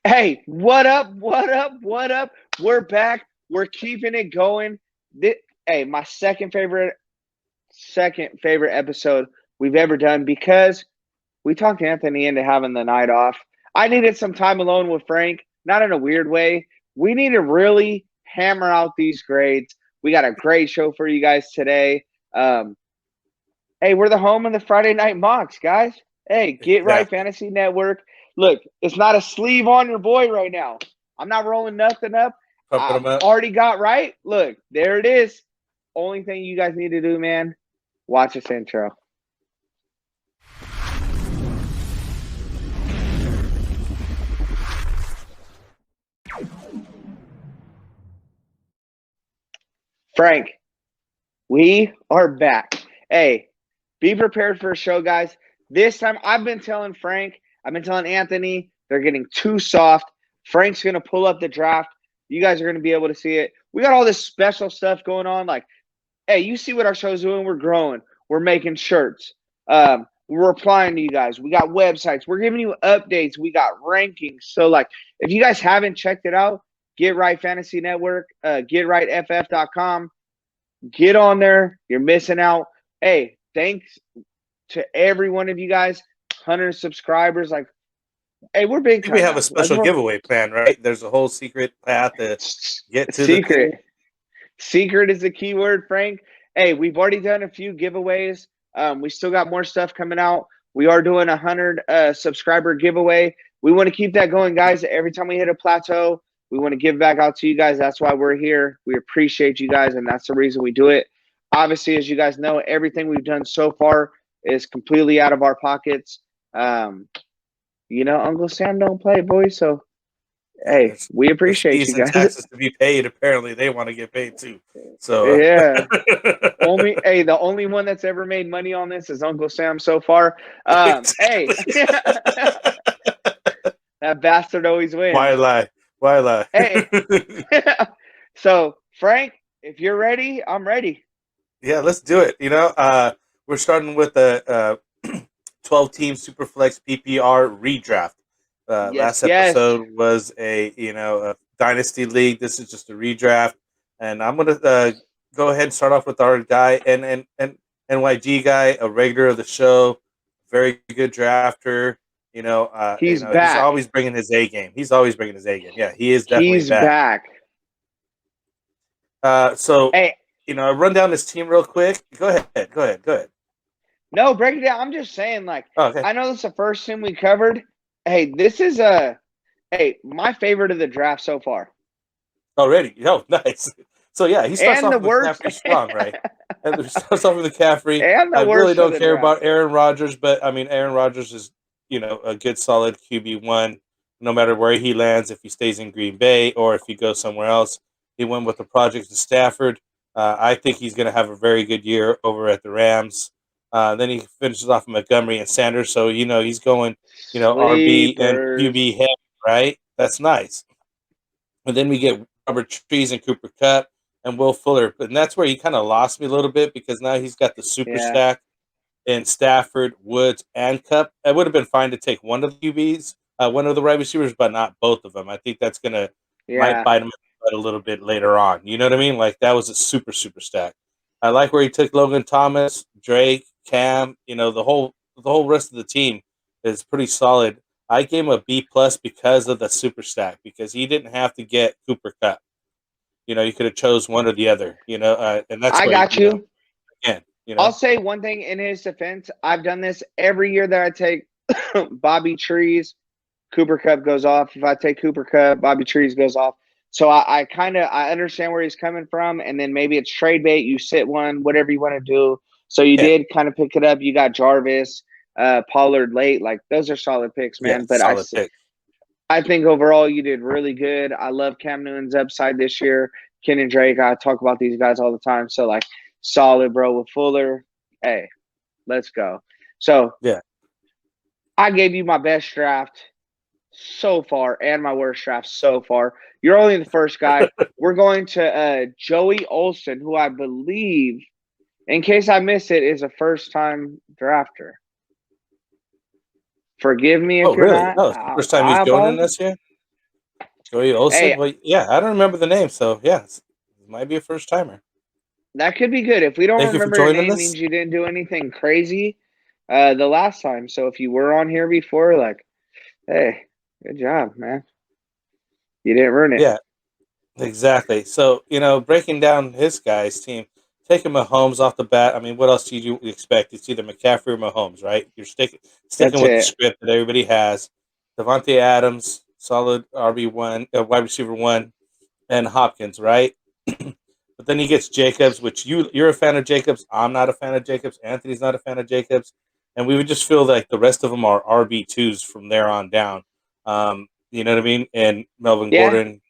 Hey, what up? What up? What up? We're back. We're keeping it going. Hey, my second favorite episode we've ever done because we talked Anthony into having the night off. I needed some time alone with Frank, not in a weird way. We need to really hammer out these grades. We got a great show for you guys today. Hey, we're the home of the Friday Night Mocks, guys. Hey, Get Right Exactly. Fantasy Network. Look, it's not a sleeve on your boy right now. I'm not rolling nothing up. Pumping I them up. already got right. Look, there it is. Only thing you guys need to do, man, watch this intro. Frank, we are back. Hey, be prepared for a show, guys. This time, I've been telling Frank, I've been telling Anthony, they're getting too soft. Frank's going to pull up the draft. You guys are going to be able to see it. We got all this special stuff going on. Like, hey, you see what our show's doing? We're growing. We're making shirts. We're replying to you guys. We got websites. We're giving you updates. We got rankings. So, like, if you guys haven't checked it out, Get Right Fantasy Network, GetRightFF.com. Get on there. You're missing out. Hey, thanks to every one of you guys. 100 subscribers. Like, hey, we're I big think we time have a now. Like, special we're giveaway plan, right? There's a whole secret path to get to the secret. thing. Secret is the key word, Frank. Hey, we've already done a few giveaways. We still got more stuff coming out. We are doing 100 subscriber giveaway. We want to keep that going, guys. Every time we hit a plateau, we want to give back out to you guys. That's why we're here. We appreciate you guys, and that's the reason we do it. Obviously, as you guys know, everything we've done so far is completely out of our pockets. Uncle Sam don't play, boys. So, hey, we There's appreciate fees you and guys. taxes to be paid. Apparently, they want to get paid too. So, Yeah. The only one that's ever made money on this is Uncle Sam so far. Hey, exactly. that bastard always Why wins. lie? Why lie? Hey, so Frank, if you're ready, I'm ready. Yeah, let's do it. We're starting with a 12-team SuperFlex PPR redraft. Yes, Last yes. episode was a Dynasty league. This is just a redraft, and I'm gonna go ahead and start off with our guy and NYG guy, a regular of the show, very good drafter. He's He's back. always bringing his A game. He's always bringing his A game. Yeah, he is definitely He's back. back. So Hey, run down this team real quick. Go ahead. no, break it down. I'm just saying, like, Oh, okay. I know this is the first team we covered. Hey, this is my favorite of the draft so far. Already. Oh, nice. So yeah, he starts And off the with worst McCaffrey strong, right? And he starts off with McCaffrey. and I the really worst of don't the care draft. about Aaron Rodgers, but I mean Aaron Rodgers is, a good solid QB1, no matter where he lands, if he stays in Green Bay or if he goes somewhere else. He went with the project to Stafford. I think he's going to have a very good year over at the Rams. Then he finishes off with Montgomery and Sanders, so he's going, RB and Sleepers. QB heavy, right? That's nice. And then we get Robert Trees and Cooper Cup and Will Fuller. And that's where he kind of lost me a little bit because now he's got the super Yeah. stack in Stafford, Woods, and Cup. It would have been fine to take one of the QBs, one of the wide receivers, but not both of them. I think that's might Yeah. bite him in the butt a little bit later on. You know what I mean? Like that was a super stack. I like where he took Logan Thomas, Drake, Cam. The whole rest of the team is pretty solid. I gave him a B plus because of the super stack because he didn't have to get Cooper Cup. You could have chose one or the other. And that's I where got you. again. I'll say one thing in his defense. I've done this every year that I take Bobby Trees, Cooper Cup goes off. If I take Cooper Cup, Bobby Trees goes off. So I understand where he's coming from, and then maybe it's trade bait. You sit one, whatever you want to do. So you Yeah, did kind of pick it up. You got Jarvis, Pollard late. Like those are solid picks, yeah, man. But solid pick. I think overall you did really good. I love Cam Newton's upside this year. Ken and Drake, I talk about these guys all the time. So like solid, bro. With Fuller, hey, let's go. So Yeah. I gave you my best draft so far and my worst draft so far. You're only the first guy. We're going to Joey Olsen, who I believe, in case I miss it, is a first time drafter. Forgive me if Oh, you're really? not. Oh, it's the first time he's I joining apologize. us here. Joey Olsen. Hey, Well, yeah, I don't remember the name, so yeah, it might be a first timer. that could be good. If we don't Thank you for remember your joining name, us. means you didn't do anything crazy the last time. So if you were on here before, like, hey, good job, man. You didn't ruin it. Yeah, exactly. So, breaking down his guys' team, taking Mahomes off the bat. I mean, what else do you expect? It's either McCaffrey or Mahomes, right? You're sticking That's with the it. script that everybody has. Devontae Adams, solid RB1, wide receiver one, and Hopkins, right? But then he gets Jacobs, which you're a fan of Jacobs. I'm not a fan of Jacobs. Anthony's not a fan of Jacobs, and we would just feel like the rest of them are RB2s from there on down. You know what I mean? And Melvin Yeah. Gordon,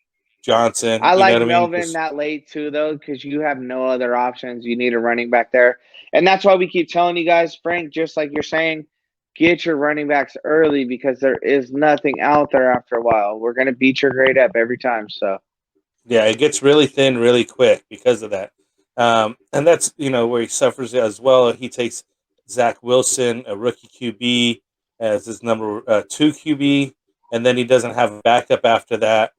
Johnson. I You know like what I mean? Melvin that late too, though, because you have no other options. You need a running back there. And that's why we keep telling you guys, Frank, just like you're saying, get your running backs early because there is nothing out there after a while. We're going to beat your grade up every time. So, Yeah, it gets really thin really quick because of that. And that's where he suffers as well. He takes Zach Wilson, a rookie QB, as his number two QB, and then he doesn't have a backup after that.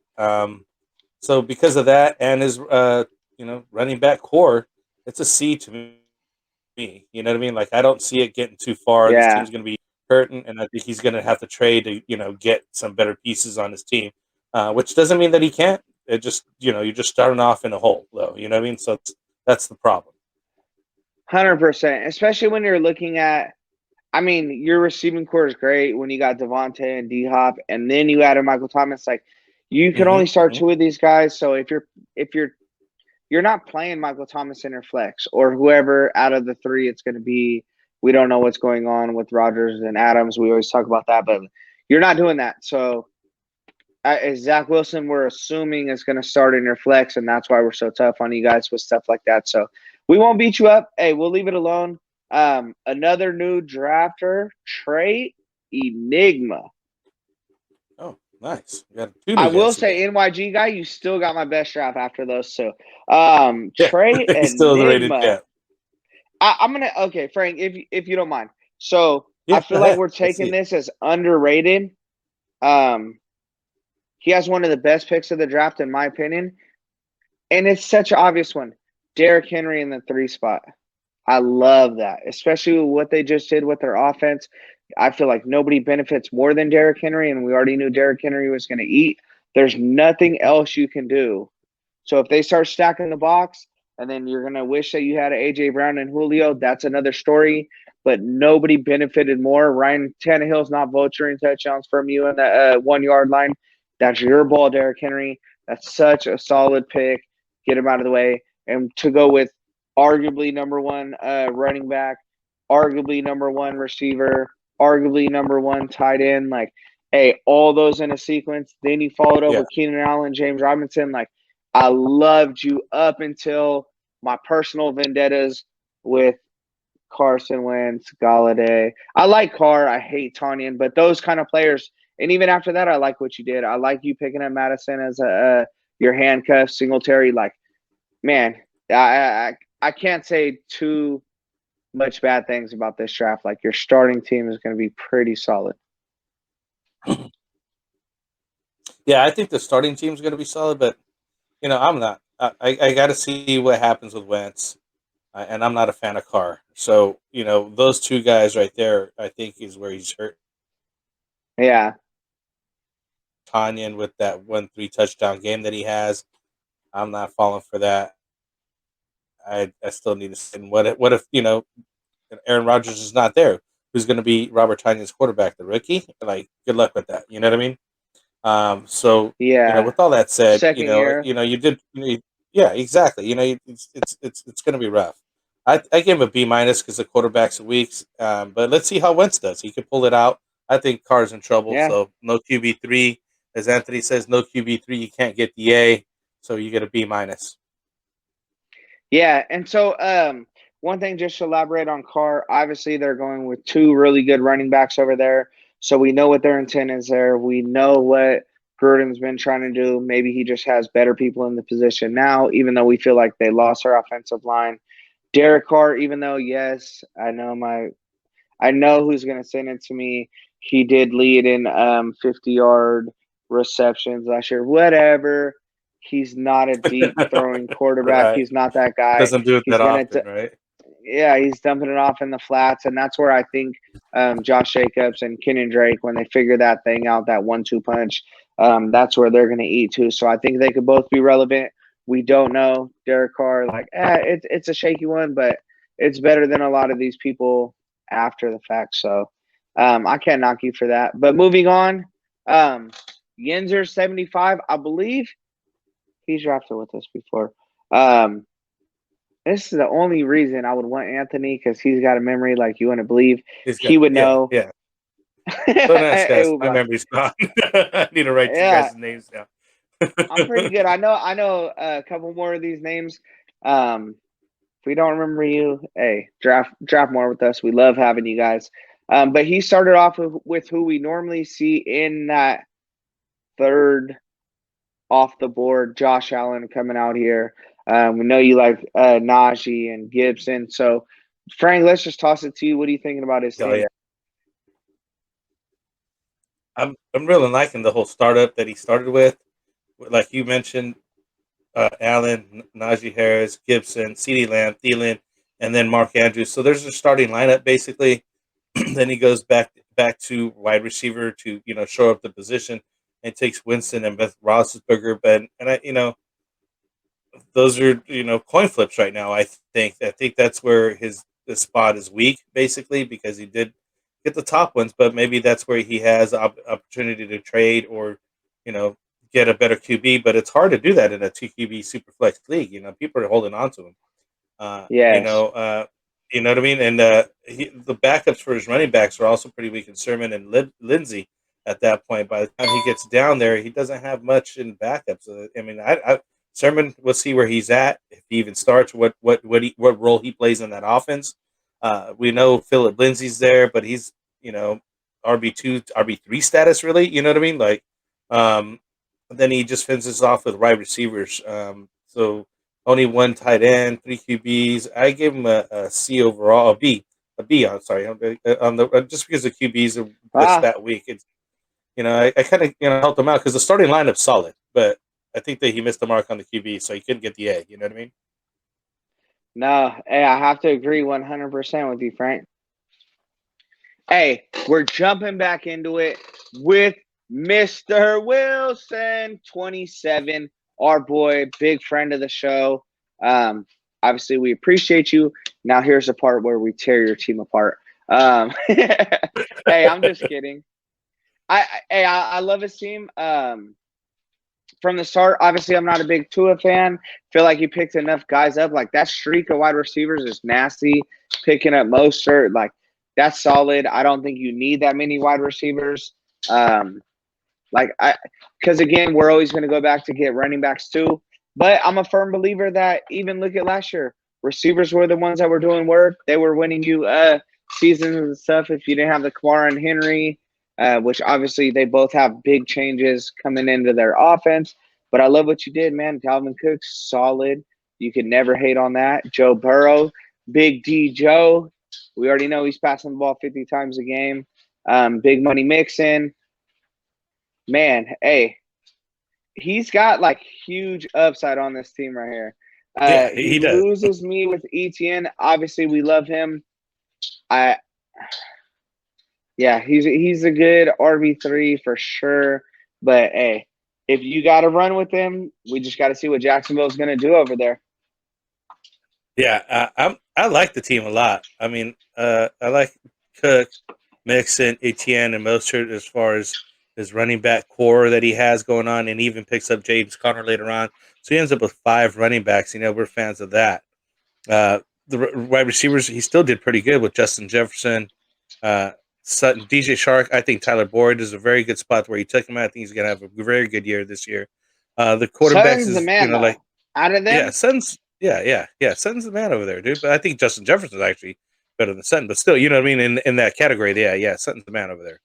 So because of that and his running back core, it's a C to me. You know what I mean? Like I don't see it getting too far. This yeah, team's going to be hurting, and I think he's going to have to trade to get some better pieces on his team. Which doesn't mean that he can't. It just you're just starting off in a hole, though. You know what I mean? So that's the problem. 100%. Especially when you're looking at, I mean, your receiving core is great when you got Devontae and D Hop, and then you added Michael Thomas. Like, you can Hmm. only start Hmm. two of these guys. So if you're not playing Michael Thomas in your flex or whoever out of the three it's going to be. We don't know what's going on with Rodgers and Adams. We always talk about that, but you're not doing that. So Zach Wilson, we're assuming is going to start in your flex, and that's why we're so tough on you guys with stuff like that. So we won't beat you up. Hey, we'll leave it alone. Another new drafter, TreyEnigma. Oh, nice. You got two I new will guys today. say, NYG guy, you still got my best draft after those. So, Yeah, he's still the rated TreyEnigma. champ. I'm gonna okay, Frank, if you don't mind. So I Yeah, go feel like ahead. we're Let's see taking it. this as underrated. Um, he has one of the best picks of the draft, in my opinion, and it's such an obvious one. Derrick Henry in the 3 spot. I love that, especially with what they just did with their offense. I feel like nobody benefits more than Derrick Henry, and we already knew Derrick Henry was going to eat. There's nothing Mhm. else you can do. So if they start stacking the box, and then you're gonna wish that you had AJ Brown and Julio, that's another story. But nobody benefited more. Ryan Tannehill's not vulturing touchdowns from you in the 1 yard line. That's your ball, Derrick Henry. That's such a solid pick. Get him out of the way. And to go with arguably number one running back, arguably number one receiver, arguably number one tight end. Like, hey, all those in a sequence. Then you followed up Yeah, with Keenan Allen, James Robinson. Like, I loved you up until my personal vendettas with Carson Wentz, Galladay. I like Carr. I hate Tanyan, but those kind of players. And even after that, I like what you did. I like you picking up Madison as your handcuff, Singletary. Like, man, I can't say too much bad things about this draft. Like, your starting team is going to be pretty solid. yeah. I think the starting team's going to be solid, but I'm not. I got to see what happens with Wentz, and I'm not a fan of Carr. So those two guys right there, I think is where he's hurt. Yeah. Tanyan with that 1-3 touchdown game that he has. I'm not falling for that. I still need to see what if Aaron Rodgers is not there? Who's going to be Robert Tanyan's quarterback? The rookie? Like, good luck with that. You know what I mean? So Yeah. with all that said, Second year. you did, yeah, exactly. It's going to be rough. I gave him a B minus because the quarterback's weak. But let's see how Wentz does. He could pull it out. I think Carr's in trouble. Yeah. So no QB3, as Anthony says, no QB3. You can't get the A, so you get a B minus. Yeah, and so one thing just to elaborate on Carr, obviously they're going with two really good running backs over there. So we know what their intent is there. We know what Gruden's been trying to do. Maybe he just has better people in the position now, even though we feel like they lost our offensive line. Derek Carr, even though, yes, I know who's gonna send it to me. He did lead in 50-yard receptions last year. Whatever. He's not a deep throwing quarterback. Right. He's not that guy. Doesn't do it He's that gonna, often, right? yeah, he's dumping it off in the flats, and that's where I think Josh Jacobs and Kenyon Drake, when they figure that thing out, that 1-2 punch, that's where they're gonna eat too. So I think they could both be relevant. We don't know Derek Carr, like, it's a shaky one, but it's better than a lot of these people after the fact. So I can't knock you for that. But moving on, Yenzer 75, I believe he's drafted with us before. This is the only reason I would want Anthony, because he's got a memory like you wouldn't believe. He would know. Yeah. Don't ask Hey, guys. My memory's gone. I need to write you yeah, guys' names down. I'm pretty good. I know a couple more of these names. If we don't remember you, hey, draft more with us. We love having you guys. But he started off with who we normally see in that third off the board, Josh Allen coming out here. We know you like Najee and Gibson. So, Frank, let's just toss it to you. What are you thinking about his team? Yeah. I'm really liking the whole startup that he started with. Like you mentioned, Allen, Najee Harris, Gibson, CeeDee Lamb, Thielen, and then Mark Andrews. So there's a starting lineup basically. Then he goes back to wide receiver to show up the position, and takes Winston and Beth Roethlisberger. But those are coin flips right now. I think that's where his spot is weak basically, because he did get the top ones, but maybe that's where he has opportunity to trade or get a better QB. But it's hard to do that in a 2 QB SuperFlex league. People are holding on to him. Yes. You know what I mean? And the backups for his running backs are also pretty weak in Sermon and Lindsey at that point. By the time he gets down there, he doesn't have much in backups. I mean, Sermon, we'll see where he's at, if he even starts, what role he plays in that offense. We know Philip Lindsay's there, but he's RB2, RB3 status, really. You know what I mean? Like, then he just finishes off with wide receivers. So only one tight end, 3 QBs. I gave him a C overall, a B. I'm sorry, on the just because the QBs are just that weak. It's I kind of helped him out because the starting lineup's solid, but I think that he missed the mark on the QB, so he couldn't get the A. You know what I mean? No, hey, I have to agree 100% with you, Frank. Hey, we're jumping back into it with Mr. Wilson, 27, our boy, big friend of the show. Obviously, we appreciate you. Now, here's the part where we tear your team apart. Hey, I'm just kidding. I love his team. From the start, obviously, I'm not a big Tua fan. Feel like he picked enough guys up. Like, that streak of wide receivers is nasty. Picking up Mostert, like, that's solid. I don't think you need that many wide receivers. Because again, we're always going to go back to get running backs too. But I'm a firm believer that even look at last year, receivers were the ones that were doing work. They were winning you seasons and stuff. If you didn't have the Kamara and Henry, which obviously they both have big changes coming into their offense. But I love what you did, man. Dalvin Cook's solid. You can never hate on that. Joe Burrow, Big D Joe. We already know he's passing the ball 50 times a game. Big Money Mixon. Man, hey, he's got like huge upside on this team right here. Yeah, He he does. loses me with ETN. Obviously, we love him. Yeah, he's a good RB3 for sure. But hey, if you got to run with him, we just got to see what Jacksonville's going to do over there. Yeah, I like the team a lot. I mean, I like Cook, Mixon, Etienne, and Mostert as far as his running back core that he has going on, and even picks up James Conner later on. So he ends up with 5 running backs. We're fans of that. The wide receivers, he still did pretty good with Justin Jefferson, Sutton, DJ Shark. I think Tyler Boyd is a very good spot where he took him. I think he's going to have a very good year this year. The quarterbacks Sutton's the is man, though. like Out of them, Sutton's Sutton's the man over there, dude. But I think Justin Jefferson's actually better than Sutton. But still, you know what I mean? In that category, Sutton's the man over there.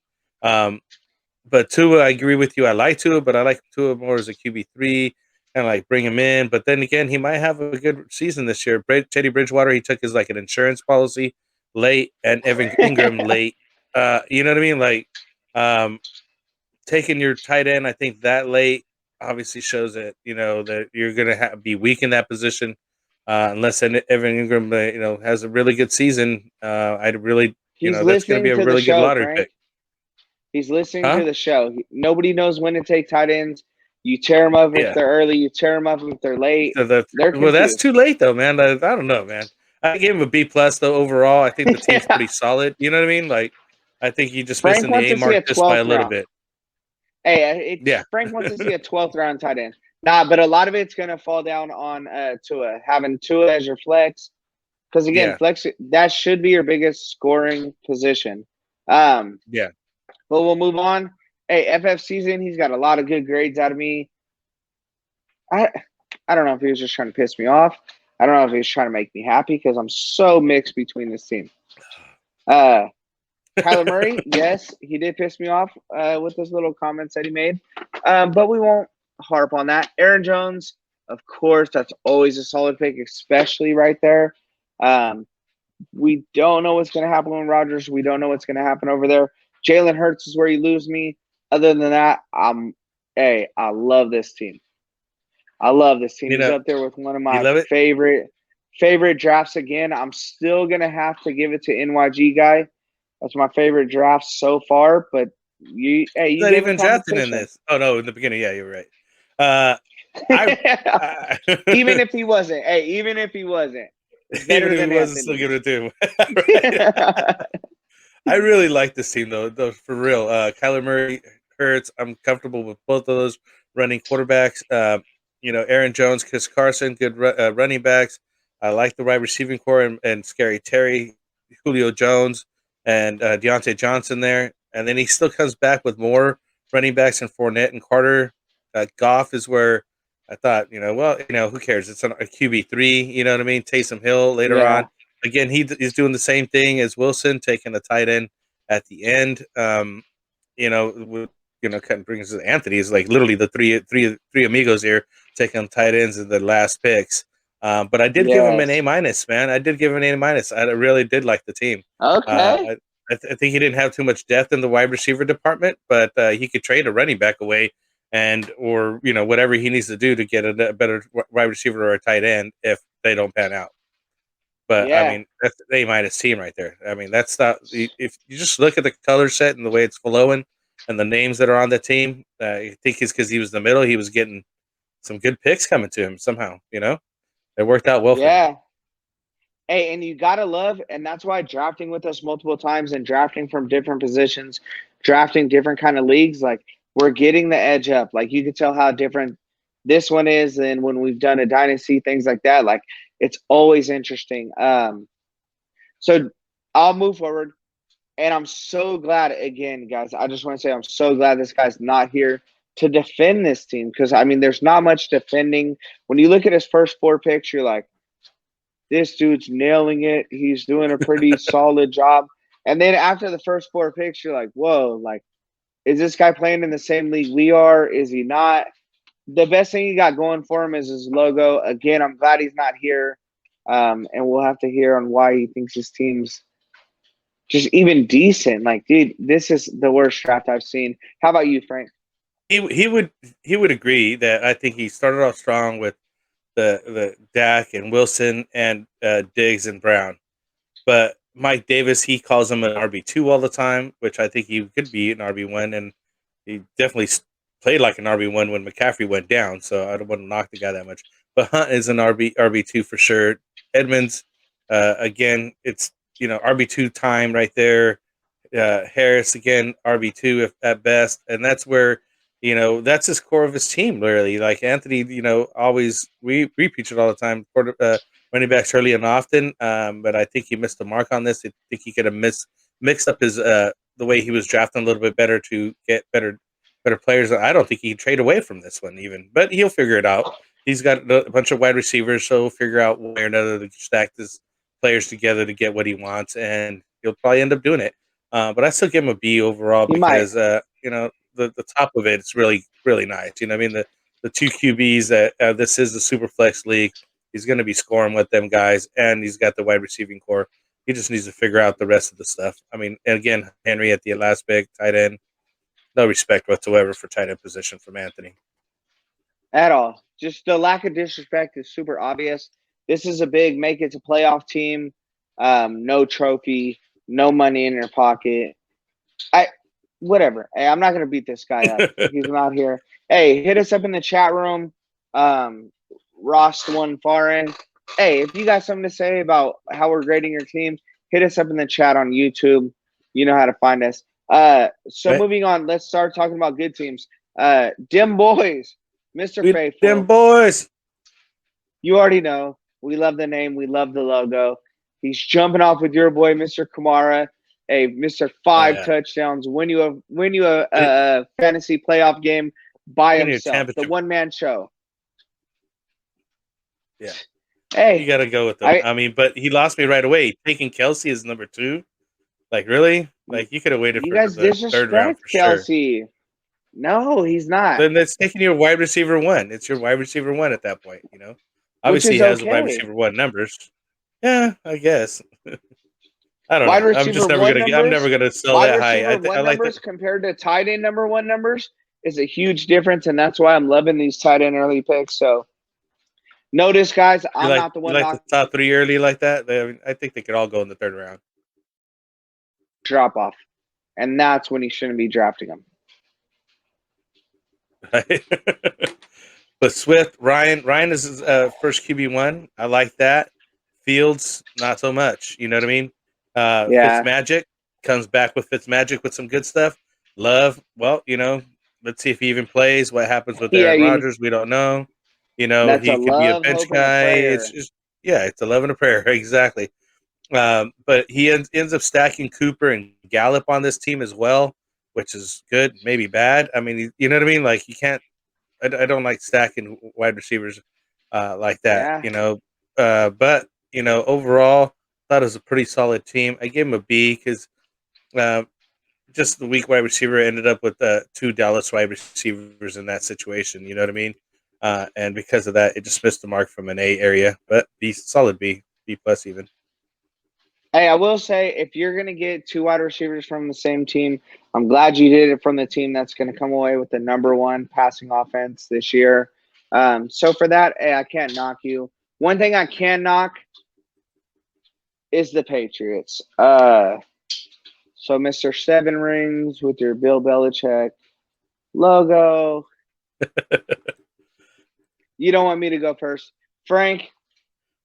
But Tua, I agree with you. I like Tua, but I like Tua more as a QB3, and like bring him in. But then again, he might have a good season this year. Teddy Bridgewater, he took his like an insurance policy late, and Evan Ingram late. You know what I mean? Like, taking your tight end, I think that late obviously shows that that you're going to be weak in that position, unless Evan Ingram has a really good season. I'd really He's that's going to be listening a to the really good show, lottery Frank. pick, He's listening huh? to the show. Nobody knows when to take tight ends. You tear them up if Yeah. they're early. You tear them up if they're late. So They're well, that's confused. too late though, man. I don't know, man. I gave him a B plus though overall. I think the team's Yeah. pretty solid. You know what I mean? Like, I think you just Frank missing the wants A to see mark a just by a 12th little round. bit. Hey, Yeah. Frank wants to see a 12th round tight end. Nah, but a lot of it's going to fall down on Tua, having Tua as your flex. Because, again, Yeah. flex, that should be your biggest scoring position. But Yeah. we'll move on. Hey, FF season, he's got a lot of good grades out of me. I don't know if he was just trying to piss me off. I don't know if he was trying to make me happy because I'm so mixed between this team. Kyler Murray, yes, he did piss me off with those little comments that he made, but we won't harp on that. Aaron Jones, of course, that's always a solid pick, especially right there. We don't know what's going to happen with Rodgers. We don't know what's going to happen over there. Jalen Hurts is where you lose me. Other than that, I love this team. I love this team. He's up there with one of You my love it? favorite drafts again. I'm still gonna have to give it to NYG guy. That's my favorite draft so far. But you Not gave him even drafted in competition. this. Oh no, in the beginning, yeah, you're right. I, I Even if he wasn't, even if he wasn't, even better if he than wasn't still Anthony. giving it to him. Right. I really like this team though for real. Kyler Murray, Hurts. I'm comfortable with both of those running quarterbacks. Aaron Jones, Chris Carson, good running backs. I like the wide receiving core and Scary Terry, Julio Jones, and Deontay Johnson there. And then he still comes back with more running backs and Fournette and Carter. Goff is where I thought, who cares? It's a QB3. You know what I mean? Taysom Hill later Yeah, on. Again, he's doing the same thing as Wilson, taking a tight end at the end. Kind of brings Anthony is like literally the three amigos here taking tight ends in the last picks. But I did give him an yes, A minus, man. I did give him an A minus. I really did like the team. okay, I think he didn't have too much depth in the wide receiver department, but he could trade a running back away or whatever he needs to do to get a better wide receiver or a tight end if they don't pan out. But I yeah, mean, that's an A minus team right there. I mean, that's not if you just look at the color set and the way it's flowing and the names that are on the team. I think it's because he was in the middle. He was getting some good picks coming to him somehow. It worked out well for him. yeah. Hey, and you gotta love, and that's why drafting with us multiple times and drafting from different positions, drafting different kind of leagues, like we're getting the edge up. Like you can tell how different this one is than when we've done a dynasty, things like that. Like it's always interesting. So I'll move forward, and I'm so glad again, guys. I just want to say I'm so glad this guy's not here to defend this team because I mean, there's not much defending. When you look at his first four picks, you're like, this dude's nailing it. He's doing a pretty solid job. And then after the first four picks, you're like, whoa, like, is this guy playing in the same league we are? Is he not? The best thing he got going for him is his logo. Again, I'm glad he's not here. And we'll have to hear on why he thinks his team's just even decent. Like, dude, this is the worst draft I've seen. How about you, Frank? He would agree that I think he started off strong with the Dak and Wilson and Diggs and Brown. But Mike Davis, he calls him an RB2 all the time, which I think he could be an RB1, and he definitely played like an RB1 when McCaffrey went down. So I don't want to knock the guy that much. But Hunt is an RB2 for sure. Edmonds, again, it's RB2 time right there. Harris again, RB2 if at best, and that's where that's his core of his team. Literally, like Anthony, always we preach it all the time. Running backs early and often, but I think he missed the mark on this. I think he could have mixed up his the way he was drafting a little bit better to get better players. I don't think he'd trade away from this one even, but he'll figure it out. He's got a bunch of wide receivers, so he'll figure out one way or another to stack his players together to get what he wants, and he'll probably end up doing it. But I still give him a B overall He might. because the top of it's really really nice. I mean the two QBs that this is the super flex league. He's going to be scoring with them guys, and he's got the wide receiving core. He just needs to figure out the rest of the stuff. I mean, and again, Henry at the last pick, tight end. no respect whatsoever for tight end position from Anthony. At all. Just the lack of disrespect is super obvious. This is a big make it to playoff team. No trophy, no money in your pocket. Whatever. Hey, I'm not gonna beat this guy up. He's not here. Hey, hit us up in the chat room. Ross one foreign. Hey, if you got something to say about how we're grading your team, hit us up in the chat on YouTube. You know how to find us. So moving on, let's start talking about good teams. Dim Boys, Mr. Faithful. Dim Boys. You already know. We love the name. We love the logo. He's jumping off with your boy, Mr. Kamara. Hey, Mr. Five touchdowns. Win you a fantasy playoff game by himself. The one-man show. Yeah. Hey, you got to go with them. I mean, but he lost me right away. Taking Kelsey as number 2. Like, really? Like, you could have waited for the third round for Kelsey. Sure. No, he's not. Then that's taking your wide receiver 1. It's your wide receiver 1 at that point, you know? Obviously, he has the wide receiver 1 numbers. Yeah, I guess. I don't know. I'm just never gonna. I'm never gonna sell that high. I like numbers compared to tight end number 1 numbers is a huge difference, and that's why I'm loving these tight end early picks. So notice, guys, I'm not the one. You like the top 3 early like that? I think they could all go in the 3rd round. Drop off, and that's when you shouldn't be drafting them. Right. But Swift, Ryan is his first QB1. I like that. Fields, not so much. You know what I mean? Fitzmagic comes back with Fitzmagic with some good stuff. Love, well, you know, let's see if he even plays. What happens with Aaron Rodgers, we don't know. You know, he could be a bench guy. It's just, it's a love and a prayer. Exactly. But he ends up stacking Cooper and Gallup on this team as well, which is good, maybe bad. I mean, you know what I mean? Like, you can't, I don't like stacking wide receivers like that, you know. But, you know, overall, thought it was a pretty solid team. I gave him a B because just the weak wide receiver ended up with 2 Dallas wide receivers in that situation. You know what I mean? And because of that, it just missed the mark from an A area. But solid B plus even. Hey, I will say, if you're going to get 2 wide receivers from the same team, I'm glad you did it from the team that's going to come away with the number 1 passing offense this year. So for that, hey, I can't knock you. One thing I can knock is the Patriots. So Mr. Seven Rings with your Bill Belichick logo. You don't want me to go first. Frank,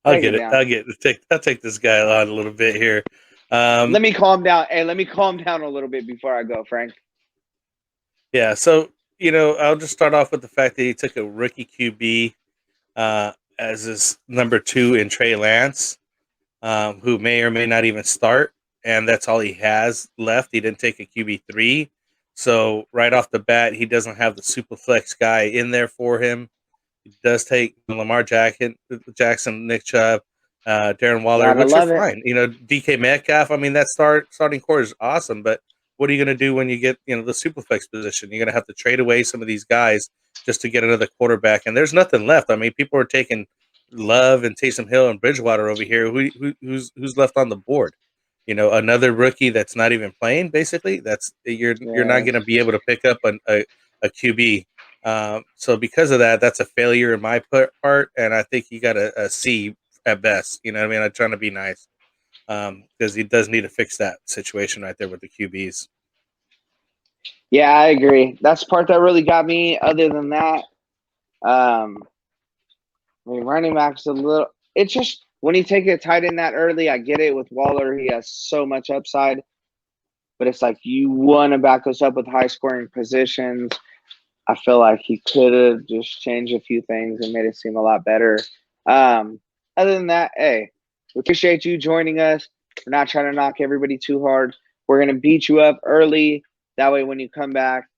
I'll get it. I'll take this guy on a little bit here. Let me calm down. Hey, let me calm down a little bit before I go, Frank. Yeah, so, you know, I'll just start off with the fact that he took a rookie QB as his number 2 in Trey Lance, who may or may not even start, and that's all he has left. He didn't take a QB3. So right off the bat, he doesn't have the SuperFlex guy in there for him. He does take Lamar Jackson, Nick Chubb, Darren Waller, which are fine. You know, DK Metcalf. I mean, that starting core is awesome, but what are you going to do when you get, you know, the SuperFlex position? You're going to have to trade away some of these guys just to get another quarterback, and there's nothing left. I mean, people are taking Love and Taysom Hill and Bridgewater over here. Who's left on the board? You know, another rookie that's not even playing. Basically, you're not going to be able to pick up a QB. So because of that, that's a failure in my part, and I think you got a C at best. You know what I mean? I'm trying to be nice because he does need to fix that situation right there with the QBs. Yeah, I agree. That's the part that really got me. Other than that, I mean, running back's a little. It's just when you take a tight end that early, I get it. With Waller, he has so much upside, but it's like you want to back us up with high scoring positions. I feel like he could have just changed a few things and made it seem a lot better. Other than that, hey, we appreciate you joining us. We're not trying to knock everybody too hard. We're going to beat you up early. That way, when you come back,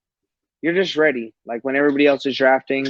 you're just ready. Like when everybody else is drafting,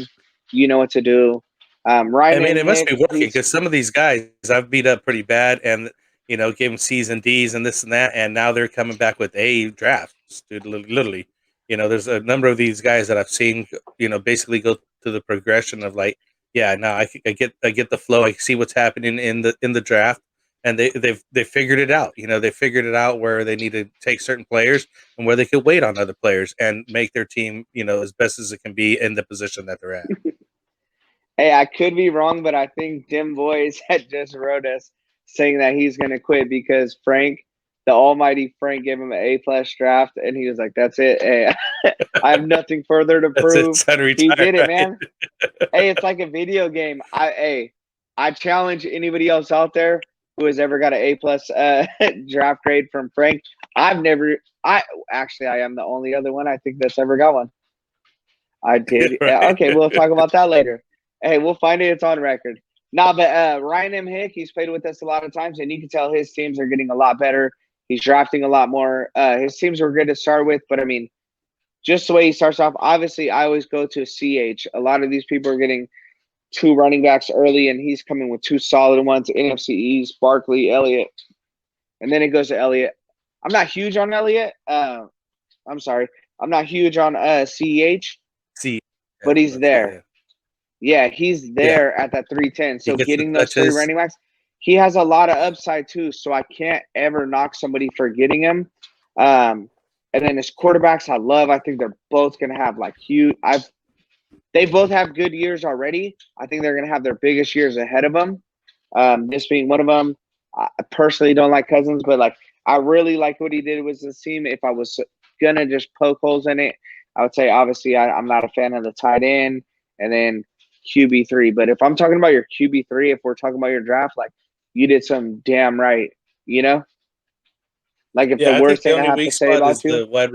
you know what to do. Ryan, I mean, it must be working because some of these guys I've beat up pretty bad and, you know, gave them C's and D's and this and that. And now they're coming back with A drafts, dude, literally. You know, there's a number of these guys that I've seen, you know, basically go to the progression of like, yeah, no, I get the flow. I see what's happening in the draft, and they figured it out. They figured it out where they need to take certain players and where they could wait on other players and make their team, as best as it can be in the position that they're at. Hey, I could be wrong, but I think Dim Boys had just wrote us saying that he's going to quit because Frank, the almighty Frank, gave him an A+ draft, and he was like, "That's it. Hey, I have nothing further to That's it. prove." It's time to He retire, did it, right? man. Hey, it's like a video game. I challenge anybody else out there who has ever got an A+ draft grade from Frank. I've never. I am the only other one I think that's ever got one. I did. Right. Okay, we'll talk about that later. Hey, we'll find it. It's on record. Nah, but Ryan Mhik, he's played with us a lot of times, and you can tell his teams are getting a lot better. He's drafting a lot more. His teams were good to start with, but I mean, just the way he starts off, obviously, I always go to CH. A lot of these people are getting 2 running backs early, and he's coming with 2 solid ones, NFC East, Barkley, Elliott. And then it goes to Elliott. I'm not huge on Elliott. I'm sorry. I'm not huge on CH, See, but he's there. Yeah, he's Yeah. there at that 310. So gets the getting those 3 touches. running backs, he has a lot of upside too. So I can't ever knock somebody for getting him. And then his quarterbacks, I love. I think they're both going to have like huge. They both have good years already. I think they're going to have their biggest years ahead of them. This being one of them. I personally don't like Cousins, but like I really like what he did with this team. If I was gonna just poke holes in it, I would say obviously I'm not a fan of the tight end and then QB3. But if I'm talking about your QB3, if we're talking about your draft, like you did some damn right, you know? Like if the I think worst the thing I only have to weak say spot about is you, the wide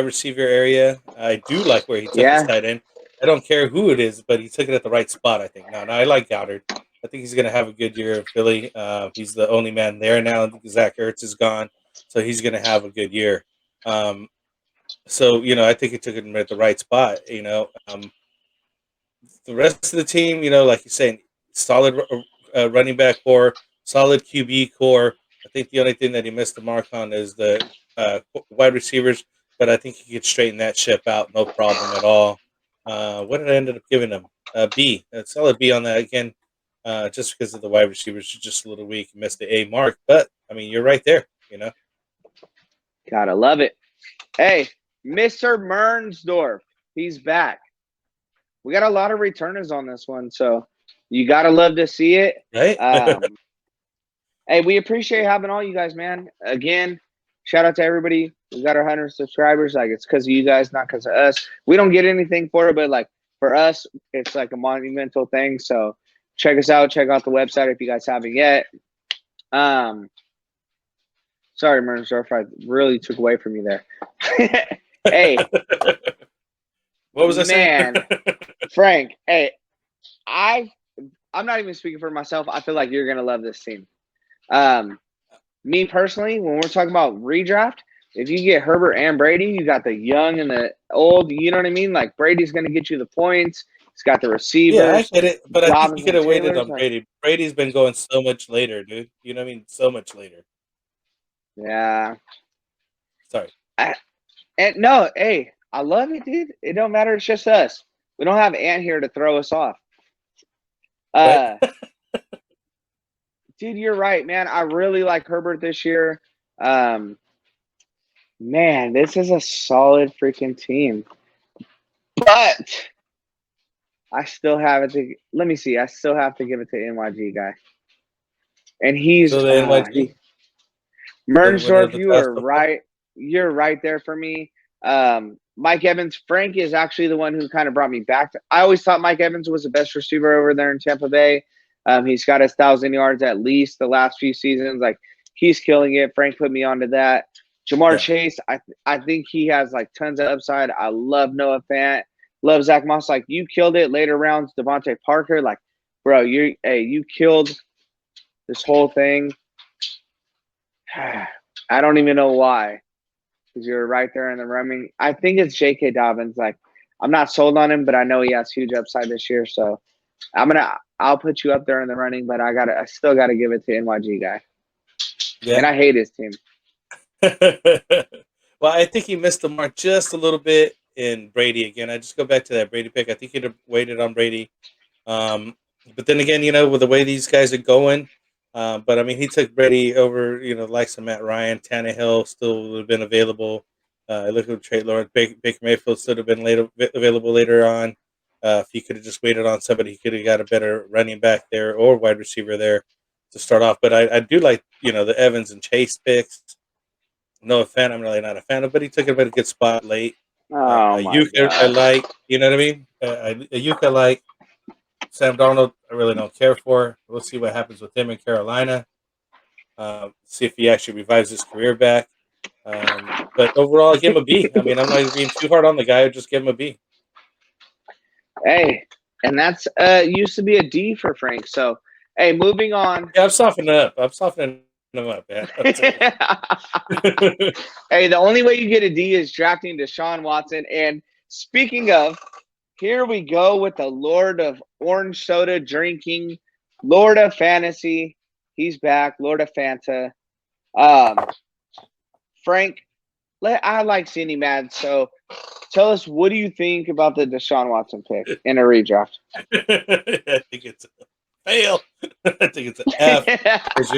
receiver area. I do like where he took his yeah, tight end. I don't care who it is, but he took it at the right spot, I think. No, I like Goddard. I think he's going to have a good year in Philly. He's the only man there now. Zach Ertz is gone, so he's going to have a good year. So I think he took it at the right spot. The rest of the team, like you're saying, solid running back core, solid QB core. I think the only thing that he missed the mark on is the wide receivers, but I think he could straighten that ship out, no problem at all. What did I end up giving him? B, a solid B on that again, just because of the wide receivers, just a little weak, missed the A mark. But I mean, you're right there. gotta love it. Hey, Mr. Mernsdorf, he's back. We got a lot of returners on this one, so you gotta love to see it. Right? Hey, we appreciate having all you guys, man. Again, shout out to everybody. We got our 100 subscribers. Like it's because of you guys, not because of us. We don't get anything for it, but like for us, it's like a monumental thing. So check us out. Check out the website if you guys haven't yet. Sorry, Mernsdorf, I really took away from you there. Hey, What was I saying? man, Frank. Hey, I'm not even speaking for myself. I feel like you're gonna love this team. Me personally, when we're talking about redraft, if you get Herbert and Brady, you got the young and the old. You know what I mean? Like Brady's going to get you the points. He's got the receivers. Yeah, I get it, but I think you Dobbins could and have waited Taylor's on Brady. Brady's been going so much later, dude. You know what I mean? So much later. Yeah. Sorry. No, hey, I love it, dude. It don't matter. It's just us. We don't have Ant here to throw us off. Right? Dude, you're right, man. I really like Herbert this year. Man, this is a solid freaking team. But I still have it to let me see. I still have to give it to NYG guy. And he's So the NYG, the winner of Mernsdorf, the you toss are so far. right. You're right there for me. Mike Evans, Frank is actually the one who kind of brought me back. I always thought Mike Evans was the best receiver over there in Tampa Bay. He's got 1,000 yards at least the last few seasons. Like he's killing it. Frank put me onto that. Jamar Chase, I think he has like tons of upside. I love Noah Fant. Love Zach Moss. Like you killed it later rounds. Devontae Parker. Like, bro, you killed this whole thing. I don't even know why. Because you're right there in the running. I think it's J.K. Dobbins. Like, I'm not sold on him, but I know he has huge upside this year. So I'll put you up there in the running, but I still gotta give it to NYG guy. Yeah. And I hate his team. Well, I think he missed the mark just a little bit in Brady again. I just go back to that Brady pick. I think he'd have waited on Brady. But then again, with the way these guys are going, But I mean, he took Brady over, the likes of Matt Ryan. Tannehill still would have been available. Look at Trey Lawrence. Baker Mayfield still would have been available later on. If he could have just waited on somebody, he could have got a better running back there or wide receiver there to start off. But I do like, the Evans and Chase picks. No offense, I'm really not a fan of, but he took him at a good spot late. Oh my Ayuk, I god. like, you know what I mean? Ayuk, I like. Sam Darnold, I really don't care for. We'll see what happens with him in Carolina. See if he actually revives his career back. But overall, I give him a B. I mean, I'm not being too hard on the guy. I just give him a B. Hey, and that's used to be a D for Frank. So, hey, moving on. Yeah, I'm softening it up. I'm softening him up, man. Hey, the only way you get a D is drafting Deshaun Watson. And speaking of, here we go with the Lord of Orange Soda drinking, Lord of Fantasy. He's back, Lord of Fanta. Frank, I like seeing him mad. So tell us, what do you think about the Deshaun Watson pick in a redraft? I think it's a fail. I think it's an F. Because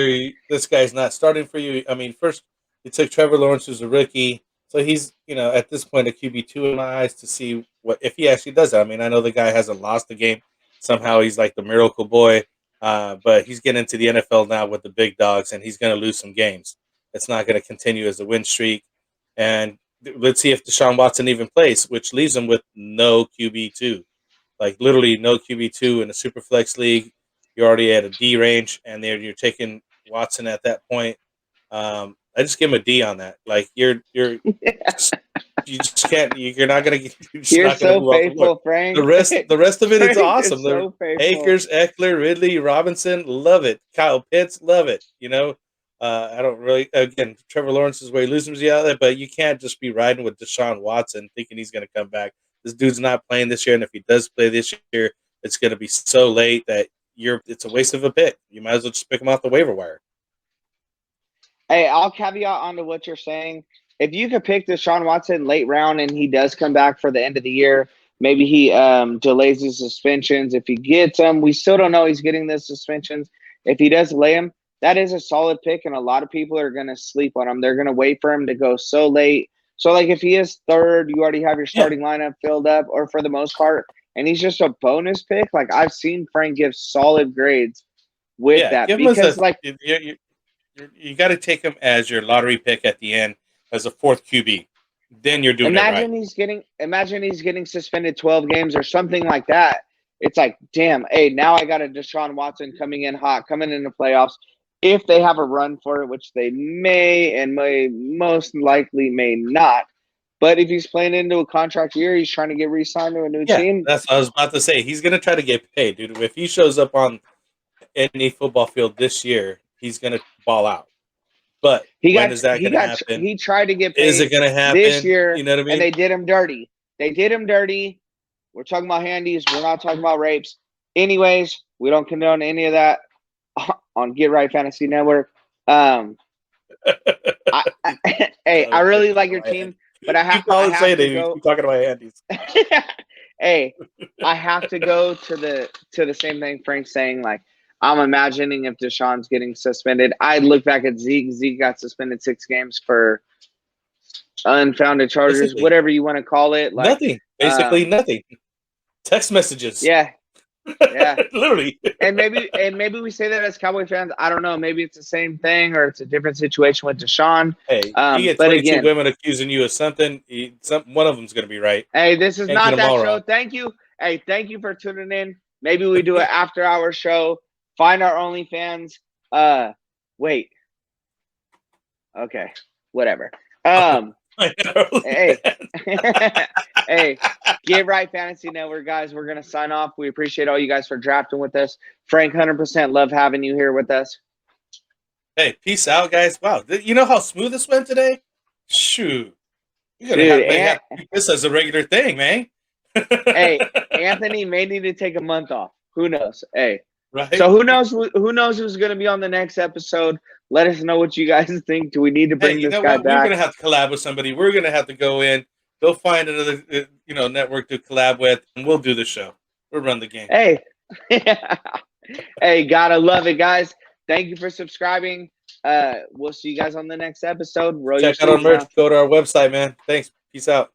this guy's not starting for you. I mean, first, you took Trevor Lawrence, who's a rookie. So he's, at this point, a QB2 in my eyes to see if he actually does that. I mean, I know the guy hasn't lost the game. Somehow he's like the miracle boy. But he's getting into the NFL now with the big dogs, and he's going to lose some games. It's not going to continue as a win streak. And let's see if Deshaun Watson even plays, which leaves him with no QB2. Like literally no QB2 in a SuperFlex league. You're already at a D range, and you're taking Watson at that point. I just give him a D on that. Like you just can't. You're not gonna. You're not gonna so move off the board. faithful, Frank. The rest of it, it's Frank awesome. is so faithful. Akers, Eckler, Ridley, Robinson, love it. Kyle Pitts, love it. I don't really. Again, Trevor Lawrence is where he loses you out there, but you can't just be riding with Deshaun Watson thinking he's going to come back. This dude's not playing this year, and if he does play this year, it's going to be so late that it's a waste of a pick. You might as well just pick him off the waiver wire. Hey, I'll caveat onto what you're saying. If you could pick Deshaun Watson late round and he does come back for the end of the year, maybe he delays his suspensions. If he gets them, we still don't know he's getting the suspensions. If he does delay them, that is a solid pick, and a lot of people are going to sleep on him. They're going to wait for him to go so late. So, like, if he is third, you already have your starting lineup filled up, or for the most part, and he's just a bonus pick. Like, I've seen Frank give solid grades with that because, you got to take him as your lottery pick at the end as a fourth QB. Then you're doing imagine it right. Imagine he's getting suspended 12 games or something like that. It's like, damn, hey, now I got a Deshaun Watson coming in hot, coming in the playoffs. If they have a run for it, which they may most likely may not. But if he's playing into a contract year, he's trying to get re-signed to a new team. That's what I was about to say. He's going to try to get paid, dude. If he shows up on any football field this year, he's going to ball out. But is that going to happen? He tried to get paid. Is it going to happen this year? You know what I mean? And they did him dirty. We're talking about handies. We're not talking about rapes. Anyways, we don't condone any of that on Get Right Fantasy Network. I really like your team, but I have to go. Keep talking about handies. Hey, I have to go to the same thing Frank's saying. Like, I'm imagining if Deshaun's getting suspended. I look back at Zeke. Zeke got suspended 6 games for unfounded charges, whatever you want to call it. Like, nothing. Basically nothing. Text messages. Yeah. Literally. and maybe we say that as Cowboy fans. I don't know. Maybe it's the same thing or it's a different situation with Deshaun. Hey, you get 22 women accusing you of something. One of them's going to be right. Hey, this is not that show. Wrong. Thank you. Hey, thank you for tuning in. Maybe we do an after-hour show. Find our OnlyFans. Wait. Okay. Whatever. Hey, hey, Get Right Fantasy Network, guys. We're gonna sign off. We appreciate all you guys for drafting with us. Frank, 100% love having you here with us. Hey, peace out, guys. Wow, you know how smooth this went today? Shoot, you're gonna have to keep this as a regular thing, man. Hey, Anthony may need to take a month off. Who knows? Hey, right? So who knows who's gonna be on the next episode? Let us know what you guys think. Do we need to bring this guy back? We're going to have to collab with somebody. We're going to have to go find another, network to collab with, and we'll do the show. We'll run the game. Hey, hey, gotta love it, guys. Thank you for subscribing. We'll see you guys on the next episode. Roll Check your out our sleeves now. merch. Go to our website, man. Thanks. Peace out.